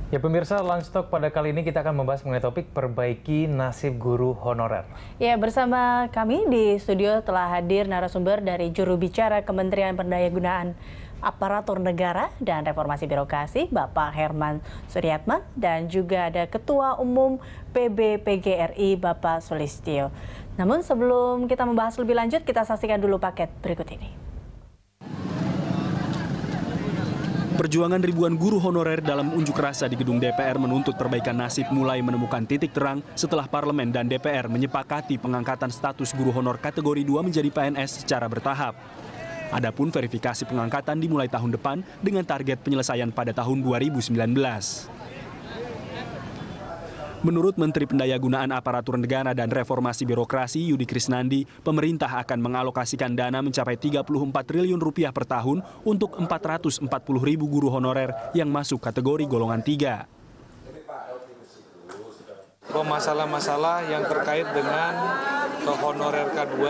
Ya pemirsa, Lunch Talk pada kali ini kita akan membahas mengenai topik perbaiki nasib guru honorer. Ya, bersama kami di studio telah hadir narasumber dari juru bicara Kementerian Pendayagunaan Aparatur Negara dan Reformasi Birokrasi, Bapak Herman Suryatman, dan juga ada Ketua Umum PBPGRI, Bapak Sulistyo. Namun sebelum kita membahas lebih lanjut, kita saksikan dulu paket berikut ini. Perjuangan ribuan guru honorer dalam unjuk rasa di gedung DPR menuntut perbaikan nasib mulai menemukan titik terang setelah Parlemen dan DPR menyepakati pengangkatan status guru honor kategori 2 menjadi PNS secara bertahap. Adapun verifikasi pengangkatan dimulai tahun depan dengan target penyelesaian pada tahun 2019. Menurut Menteri Pendayagunaan Aparatur Negara dan Reformasi Birokrasi Yudi Krisnandi, pemerintah akan mengalokasikan dana mencapai 34 triliun rupiah per tahun untuk 440 ribu guru honorer yang masuk kategori golongan 3. Masalah-masalah yang terkait dengan honorer K2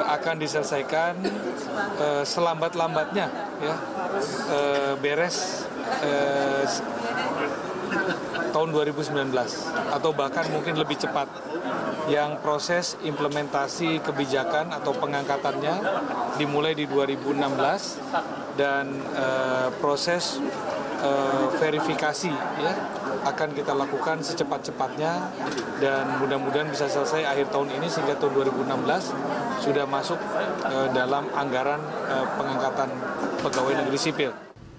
akan diselesaikan selambat-lambatnya, ya, beres tahun 2019 atau bahkan mungkin lebih cepat, yang proses implementasi kebijakan atau pengangkatannya dimulai di 2016 dan proses verifikasi, ya, akan kita lakukan secepat-cepatnya dan mudah-mudahan bisa selesai akhir tahun ini sehingga tahun 2016 sudah masuk dalam anggaran pengangkatan pegawai negeri sipil.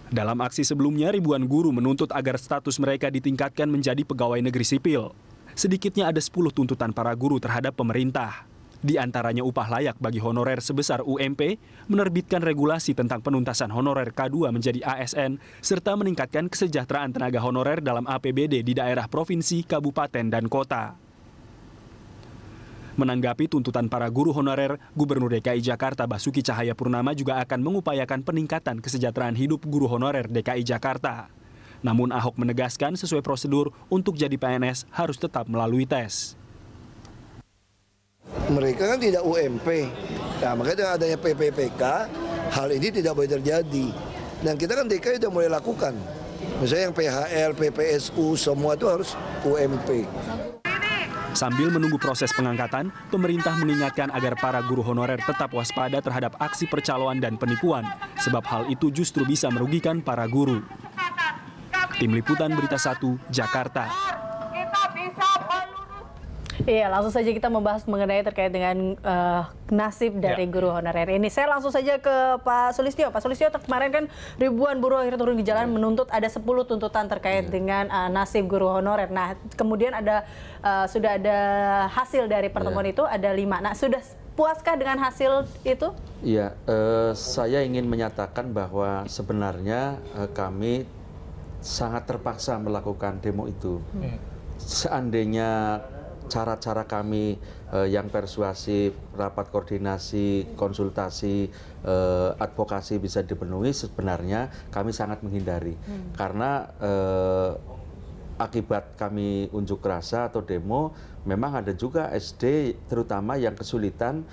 Dalam aksi sebelumnya, ribuan guru menuntut agar status mereka ditingkatkan menjadi pegawai negeri sipil. Sedikitnya ada 10 tuntutan para guru terhadap pemerintah. Di antaranya upah layak bagi honorer sebesar UMP, menerbitkan regulasi tentang penuntasan honorer K2 menjadi ASN, serta meningkatkan kesejahteraan tenaga honorer dalam APBD di daerah provinsi, kabupaten, dan kota. Menanggapi tuntutan para guru honorer, Gubernur DKI Jakarta Basuki Cahayapurnama juga akan mengupayakan peningkatan kesejahteraan hidup guru honorer DKI Jakarta. Namun Ahok menegaskan sesuai prosedur untuk jadi PNS harus tetap melalui tes. Mereka kan tidak UMP, nah, makanya dengan adanya PPPK, hal ini tidak boleh terjadi. Dan kita kan DKI sudah mulai lakukan, misalnya yang PHL, PPSU, semua itu harus UMP. Sambil menunggu proses pengangkatan, pemerintah mengingatkan agar para guru honorer tetap waspada terhadap aksi percaloan dan penipuan, sebab hal itu justru bisa merugikan para guru. Tim Liputan Berita 1, Jakarta. Iya, langsung saja kita membahas mengenai terkait dengan nasib dari guru honorer ini. Saya langsung saja ke Pak Sulistyo. Pak Sulistyo, kemarin kan ribuan buruh akhirnya turun di jalan menuntut ada 10 tuntutan terkait dengan nasib guru honorer. Nah, kemudian sudah ada hasil dari pertemuan itu, ada 5. Nah, sudah puaskah dengan hasil itu? Iya, saya ingin menyatakan bahwa sebenarnya kami sangat terpaksa melakukan demo itu. Seandainya cara-cara kami yang persuasif, rapat koordinasi, konsultasi, advokasi bisa dipenuhi, sebenarnya kami sangat menghindari. Karena akibat kami unjuk rasa atau demo, memang ada juga SD terutama yang kesulitan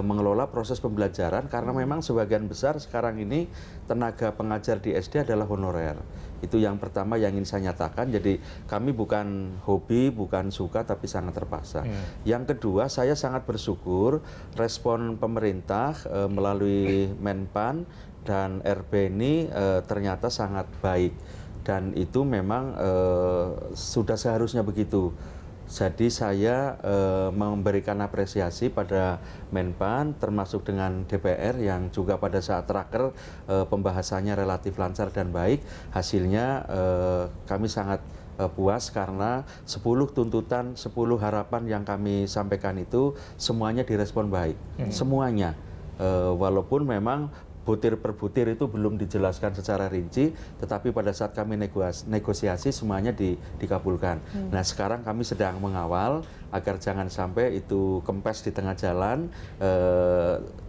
mengelola proses pembelajaran karena memang sebagian besar sekarang ini tenaga pengajar di SD adalah honorer. Itu yang pertama yang ingin saya nyatakan. Jadi kami bukan hobi, bukan suka, tapi sangat terpaksa. Yang kedua, saya sangat bersyukur respon pemerintah melalui Menpan dan RB ini ternyata sangat baik. Dan itu memang sudah seharusnya begitu. Jadi saya memberikan apresiasi pada Menpan, termasuk dengan DPR yang juga pada saat raker pembahasannya relatif lancar dan baik. Hasilnya kami sangat puas karena 10 tuntutan, 10 harapan yang kami sampaikan itu semuanya direspon baik. Semuanya. Walaupun memang butir per butir itu belum dijelaskan secara rinci, tetapi pada saat kami negosiasi semuanya dikabulkan. Nah, sekarang kami sedang mengawal agar jangan sampai itu kempes di tengah jalan,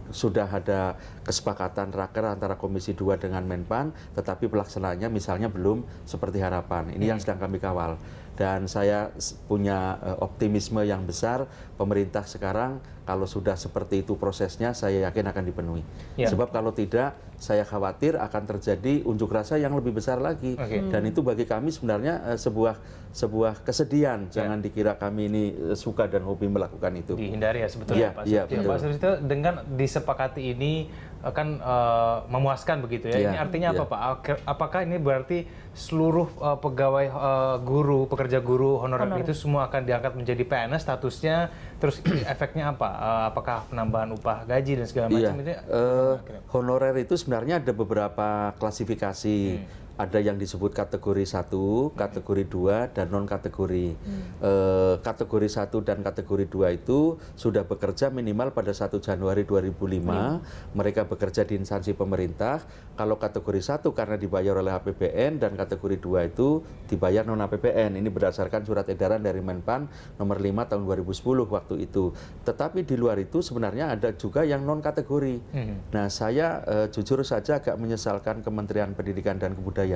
sudah ada kesepakatan raker antara Komisi 2 dengan Menpan, tetapi pelaksanaannya misalnya belum seperti harapan. Ini yang sedang kami kawal. Dan saya punya optimisme yang besar, pemerintah sekarang kalau sudah seperti itu prosesnya, saya yakin akan dipenuhi. Sebab kalau tidak, saya khawatir akan terjadi unjuk rasa yang lebih besar lagi. Dan itu bagi kami sebenarnya sebuah kesedihan. Jangan dikira kami ini suka dan hobi melakukan itu. Dihindari ya sebetulnya Pak Sulistyo. Pak Sulistyo, dengan disepakati ini akan memuaskan begitu ya. Ini artinya apa Pak? Apakah ini berarti seluruh pegawai guru, pekerja guru honorer itu semua akan diangkat menjadi PNS statusnya, terus efeknya apa? Apakah penambahan upah gaji dan segala macam itu? Honorer itu sebenarnya ada beberapa klasifikasi. Ada yang disebut kategori 1, kategori 2, dan non-kategori. Kategori 1 dan kategori 2 itu sudah bekerja minimal pada 1 Januari 2005. Mereka bekerja di instansi pemerintah. Kalau kategori 1 karena dibayar oleh APBN, dan kategori 2 itu dibayar non-APBN. Ini berdasarkan surat edaran dari Menpan nomor 5 tahun 2010 waktu itu. Tetapi di luar itu sebenarnya ada juga yang non-kategori. Nah, saya jujur saja agak menyesalkan Kementerian Pendidikan dan Kebudayaan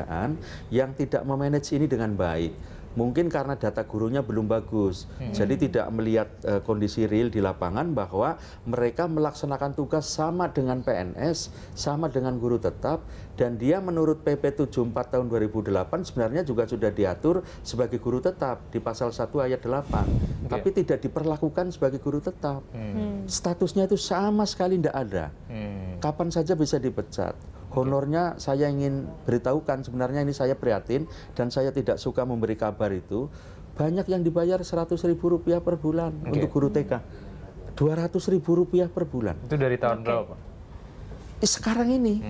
yang tidak memanage ini dengan baik. Mungkin karena data gurunya belum bagus, jadi tidak melihat kondisi real di lapangan bahwa mereka melaksanakan tugas sama dengan PNS, sama dengan guru tetap, dan dia menurut PP 74 tahun 2008 sebenarnya juga sudah diatur sebagai guru tetap di pasal 1 ayat 8, tapi tidak diperlakukan sebagai guru tetap. Statusnya itu sama sekali tidak ada. Kapan saja bisa dipecat. Honornya saya ingin beritahukan, sebenarnya ini saya prihatin dan saya tidak suka memberi kabar itu. Banyak yang dibayar Rp100.000 per bulan untuk guru TK. Rp200.000 per bulan. Itu dari tahun berapa Pak? Sekarang ini.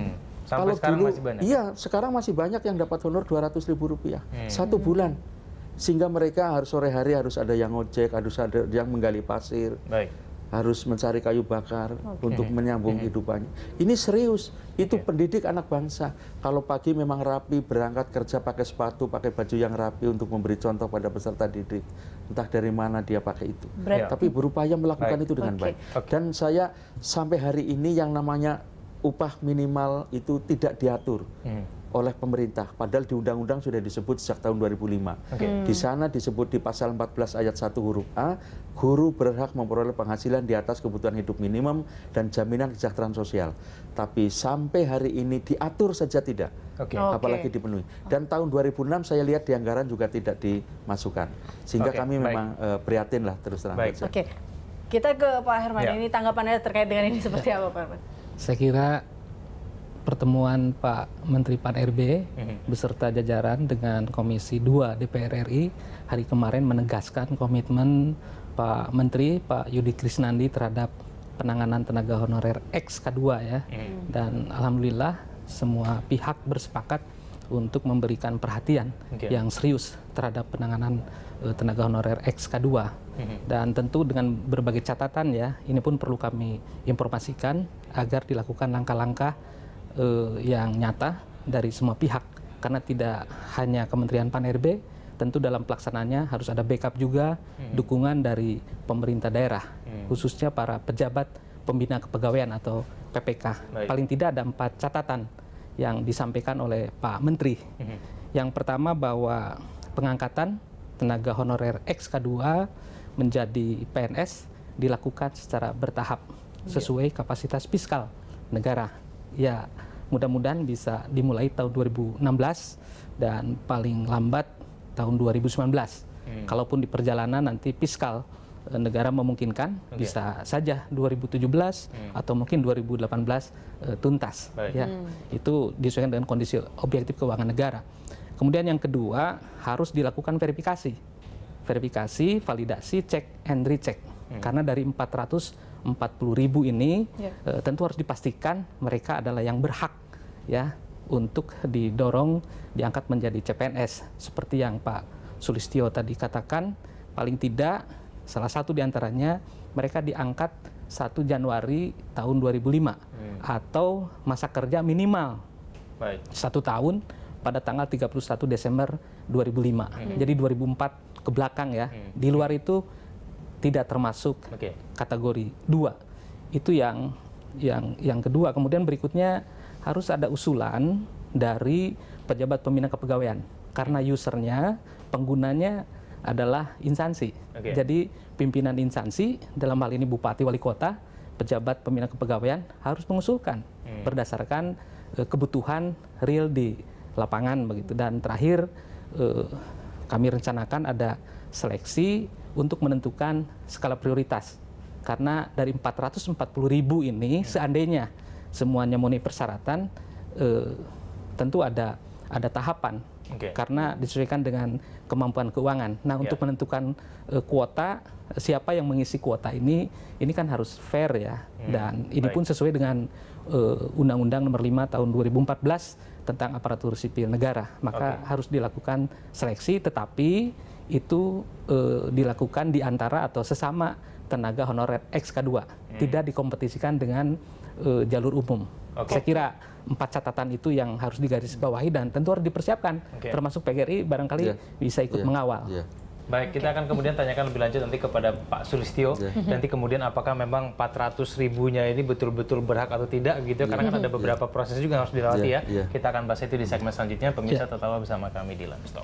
Sampai kalau sekarang dulu, masih banyak? Iya, sekarang masih banyak yang dapat honor Rp200.000 satu bulan. Sehingga mereka harus sore hari harus ada yang ngojek, harus ada yang menggali pasir. Harus mencari kayu bakar untuk menyambung kehidupannya. Ini serius, itu pendidik anak bangsa. Kalau pagi memang rapi, berangkat kerja pakai sepatu, pakai baju yang rapi untuk memberi contoh pada peserta didik. Entah dari mana dia pakai itu. Tapi berupaya melakukan itu dengan baik. Dan saya sampai hari ini yang namanya upah minimal itu tidak diatur oleh pemerintah. Padahal di undang-undang sudah disebut sejak tahun 2005. Di sana disebut di pasal 14 ayat 1 huruf A, guru berhak memperoleh penghasilan di atas kebutuhan hidup minimum dan jaminan kesejahteraan sosial. Tapi sampai hari ini diatur saja tidak, apalagi dipenuhi. Dan tahun 2006 saya lihat di anggaran juga tidak dimasukkan. Sehingga kami memang prihatin lah terus terang. Kita ke Pak Herman, ini tanggapannya terkait dengan ini seperti apa Pak Herman? Saya kira pertemuan Pak Menteri Pan-RB beserta jajaran dengan Komisi 2 DPR RI hari kemarin menegaskan komitmen Pak Menteri, Pak Yudi Krisnandi terhadap penanganan tenaga honorer ex-K2 ya. Dan alhamdulillah semua pihak bersepakat untuk memberikan perhatian yang serius terhadap penanganan tenaga honorer ex-K2. Dan tentu dengan berbagai catatan ya, ini pun perlu kami informasikan agar dilakukan langkah-langkah yang nyata dari semua pihak, karena tidak hanya Kementerian Pan-RB, tentu dalam pelaksanaannya harus ada backup juga, dukungan dari pemerintah daerah, khususnya para pejabat pembina kepegawaian atau PPK. Paling tidak ada 4 catatan yang disampaikan oleh Pak Menteri. Yang pertama bahwa pengangkatan tenaga honorer ex-K2 menjadi PNS dilakukan secara bertahap sesuai kapasitas fiskal negara. Ya, mudah-mudahan bisa dimulai tahun 2016 dan paling lambat tahun 2019. Kalaupun di perjalanan nanti fiskal negara memungkinkan, bisa saja 2017 atau mungkin 2018 tuntas. Ya, itu disesuaikan dengan kondisi objektif keuangan negara. Kemudian yang kedua, harus dilakukan verifikasi, validasi, cek and recheck. Karena dari 440.000 ini tentu harus dipastikan mereka adalah yang berhak ya untuk didorong diangkat menjadi CPNS. Seperti yang Pak Sulistyo tadi katakan, paling tidak salah satu diantaranya mereka diangkat 1 Januari tahun 2005 atau masa kerja minimal 1 tahun pada tanggal 31 Desember 2005. Jadi 2004 ke belakang ya. Di luar itu tidak termasuk kategori 2. Itu yang yang kedua. Kemudian berikutnya harus ada usulan dari pejabat pembina kepegawaian karena usernya, penggunanya adalah instansi. Jadi pimpinan instansi dalam hal ini bupati, wali kota, pejabat pembina kepegawaian harus mengusulkan berdasarkan kebutuhan real di lapangan begitu. Dan terakhir kami rencanakan ada seleksi untuk menentukan skala prioritas. Karena dari 440.000 ini seandainya semuanya memenuhi persyaratan, tentu ada tahapan. Karena disesuaikan dengan kemampuan keuangan. Nah, untuk menentukan kuota, siapa yang mengisi kuota ini kan harus fair ya. Dan ini pun sesuai dengan Undang-Undang Nomor 5 Tahun 2014 tentang aparatur sipil negara. Maka harus dilakukan seleksi, tetapi itu dilakukan di antara atau sesama tenaga honorer XK2. Tidak dikompetisikan dengan jalur umum. Saya kira 4 catatan itu yang harus digarisbawahi dan tentu harus dipersiapkan, termasuk PGRI barangkali bisa ikut mengawal. Baik, kita akan kemudian tanyakan lebih lanjut nanti kepada Pak Sulistyo. Nanti kemudian apakah memang 400.000-nya ini betul-betul berhak atau tidak gitu, karena kan ada beberapa proses juga yang harus dilewati ya. Kita akan bahas itu di segmen selanjutnya. Pemirsa tetaplah bersama kami di Lamstok.